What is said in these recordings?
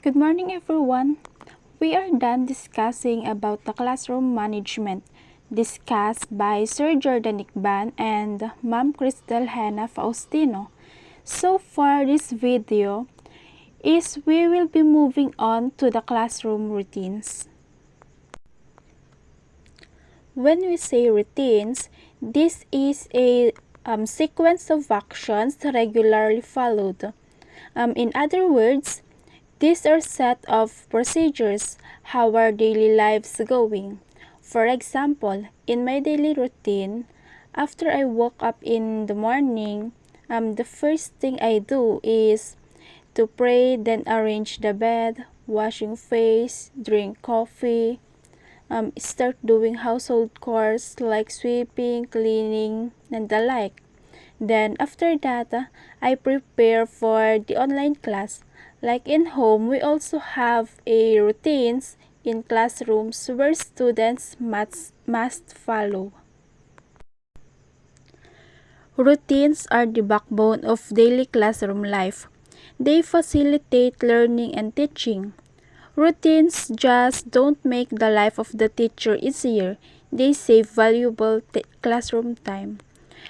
Good morning, everyone. We are done discussing about the classroom management discussed by Sir Jordan Icban and Ma'am Crystal Hannah Faustino. So far, this video is we will be moving on to the classroom routines. When we say routines, this is a sequence of actions regularly followed. In other words, these are set of procedures, how our daily lives going. For example, in my daily routine, after I woke up in the morning, the first thing I do is to pray, then arrange the bed, washing face, drink coffee, start doing household chores like sweeping, cleaning, and the like. Then after that, I prepare for the online class. Like in home, we also have a routines in classrooms where students must follow. Routines are the backbone of daily classroom life. They facilitate learning and teaching. Routines just don't make the life of the teacher easier, they save valuable classroom time.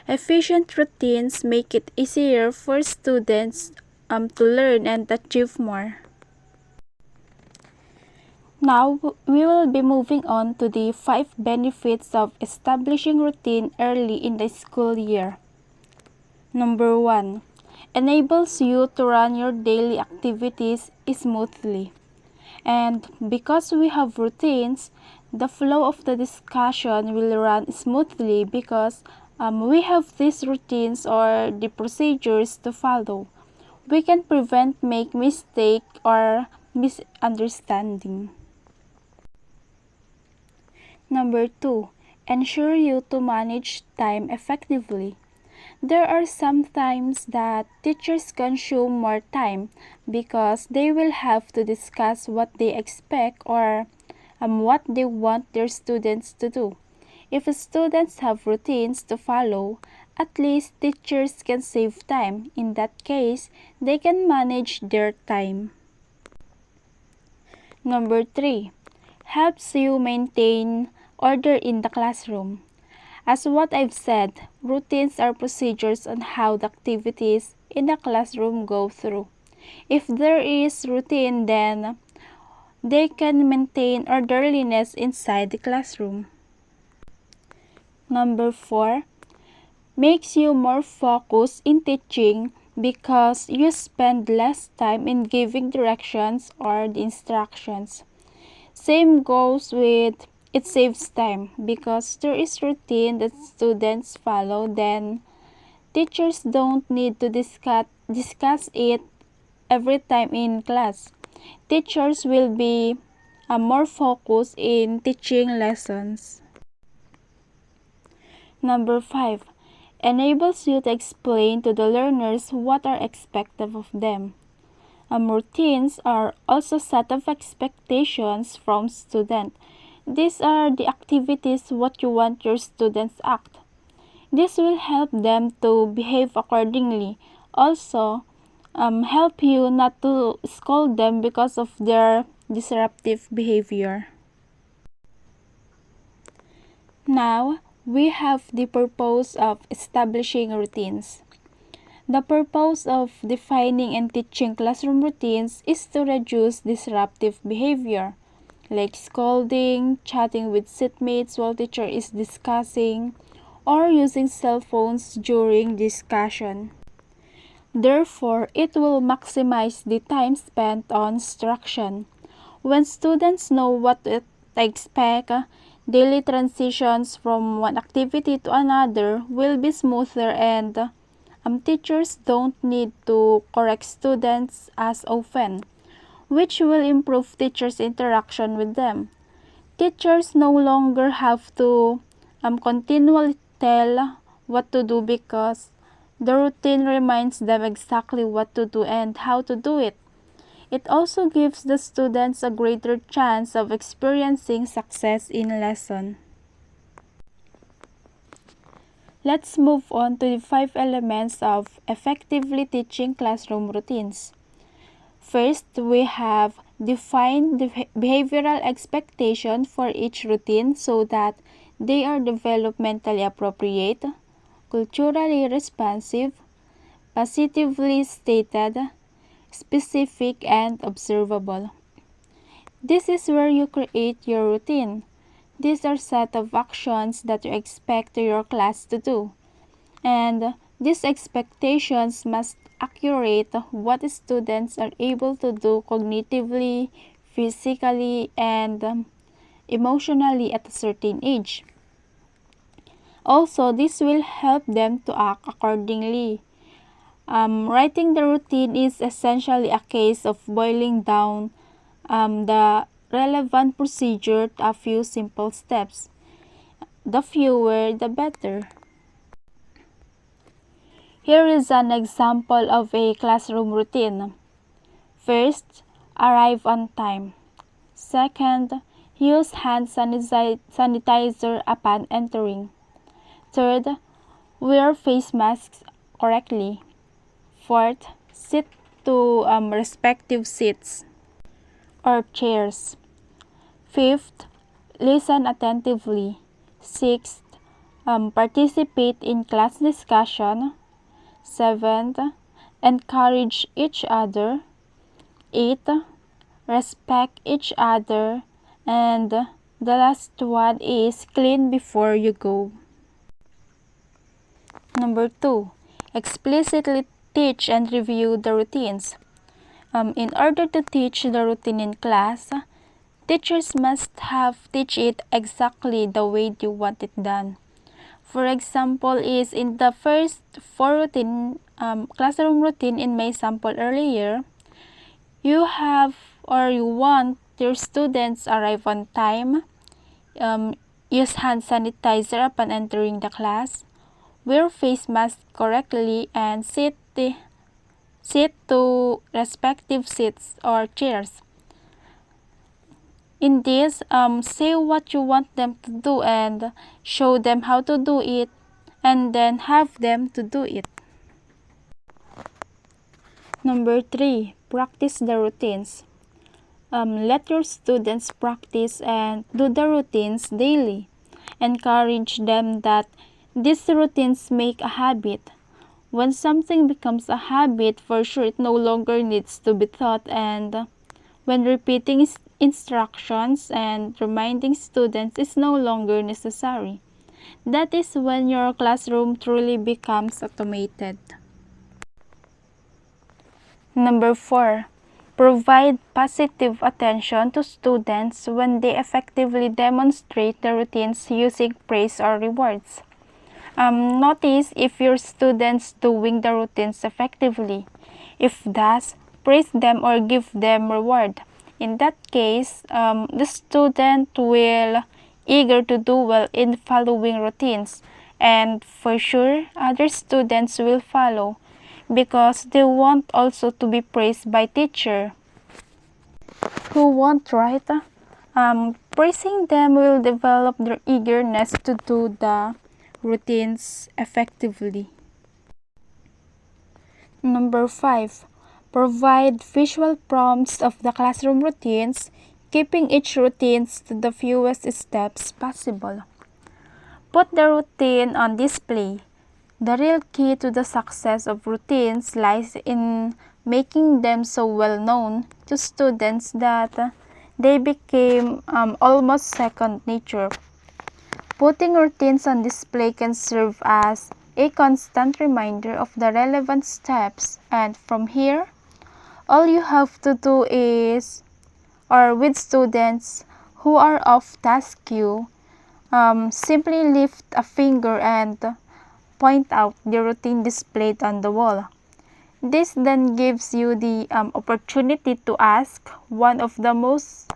Efficient routines make it easier for students to learn and achieve more. Now, we will be moving on to the 5 benefits of establishing routine early in the school year. Number 1. Enables you to run your daily activities smoothly. And because we have routines, the flow of the discussion will run smoothly because we have these routines or the procedures to follow. We can prevent make mistake or misunderstanding. Number 2. Ensure you to manage time effectively. There are some times that teachers consume more time because they will have to discuss what they expect or what they want their students to do. If students have routines to follow, at least teachers can save time. In that case, they can manage their time. Number 3. Helps you maintain order in the classroom. As what I've said, routines are procedures on how the activities in the classroom go through. If there is routine, then they can maintain orderliness inside the classroom. Number 4. Makes you more focused in teaching because you spend less time in giving directions or the instructions. Same goes with it saves time because there is routine that students follow, then teachers don't need to discuss it every time in class. Teachers will be more focused in teaching lessons. Number 5. Enables you to explain to the learners what are expected of them. Routines are also set of expectations from students. These are the activities what you want your students act. This will help them to behave accordingly. Also, help you not to scold them because of their disruptive behavior. Now, we have the purpose of establishing routines. The purpose of defining and teaching classroom routines is to reduce disruptive behavior, like scolding, chatting with seatmates while teacher is discussing, or using cell phones during discussion. Therefore, it will maximize the time spent on instruction. When students know what to expect, daily transitions from one activity to another will be smoother and teachers don't need to correct students as often, which will improve teachers' interaction with them. Teachers no longer have to continually tell what to do because the routine reminds them exactly what to do and how to do it. It also gives the students a greater chance of experiencing success in lesson. Let's move on to the 5 elements of effectively teaching classroom routines. First, we have Define the behavioral expectation for each routine so that they are developmentally appropriate, culturally responsive, positively stated, specific, and observable. This is where you create your routine. These are set of actions that you expect your class to do. And these expectations must accurate what students are able to do cognitively, physically, and emotionally at a certain age. Also, this will help them to act accordingly. Writing the routine is essentially a case of boiling down the relevant procedure to a few simple steps. The fewer, the better. Here is an example of a classroom routine. First, arrive on time. Second, use hand sanitizer upon entering. Third, wear face masks correctly. Fourth, sit to respective seats or chairs. Fifth, listen attentively. Sixth, participate in class discussion. Seventh, encourage each other. Eighth, respect each other. And the last one is clean before you go. Number 2, explicitly teach and review the routines. In order to teach the routine in class, teachers must teach it exactly the way you want it done. For example, is in the first 4 classroom routine in my sample earlier, you want your students arrive on time, use hand sanitizer upon entering the class, wear face mask correctly, and sit to respective seats or chairs. In this, say what you want them to do and show them how to do it, and then have them to do it. Number 3, practice the routines. Let your students practice and do the routines daily. Encourage them that these routines make a habit. When something becomes a habit, for sure it no longer needs to be taught, and when repeating instructions and reminding students is no longer necessary. That is when your classroom truly becomes automated. Number 4, provide positive attention to students when they effectively demonstrate the routines using praise or rewards. Notice if your students doing the routines effectively. If thus, praise them or give them reward. In that case, the student will eager to do well in following routines, and for sure other students will follow because they want also to be praised by teacher. Who won't, right? Praising them will develop their eagerness to do the routines effectively. Number 5, provide visual prompts of the classroom routines, keeping each routines to the fewest steps possible. Put the routine on display. The real key to the success of routines lies in making them so well known to students that they became almost second nature. Putting routines on display can serve as a constant reminder of the relevant steps, and from here, all you have to do is, or with students who are off task queue, simply lift a finger and point out the routine displayed on the wall. This then gives you the opportunity to ask one of the most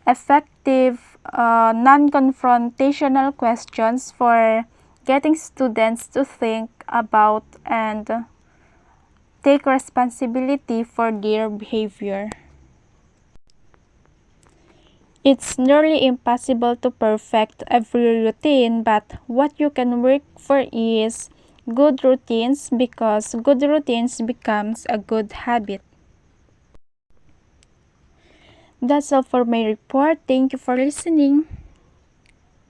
effective non-confrontational questions for getting students to think about and take responsibility for their behavior. It's nearly impossible to perfect every routine, but what you can work for is good routines, because good routines becomes a good habit. That's all for my report. Thank you for listening.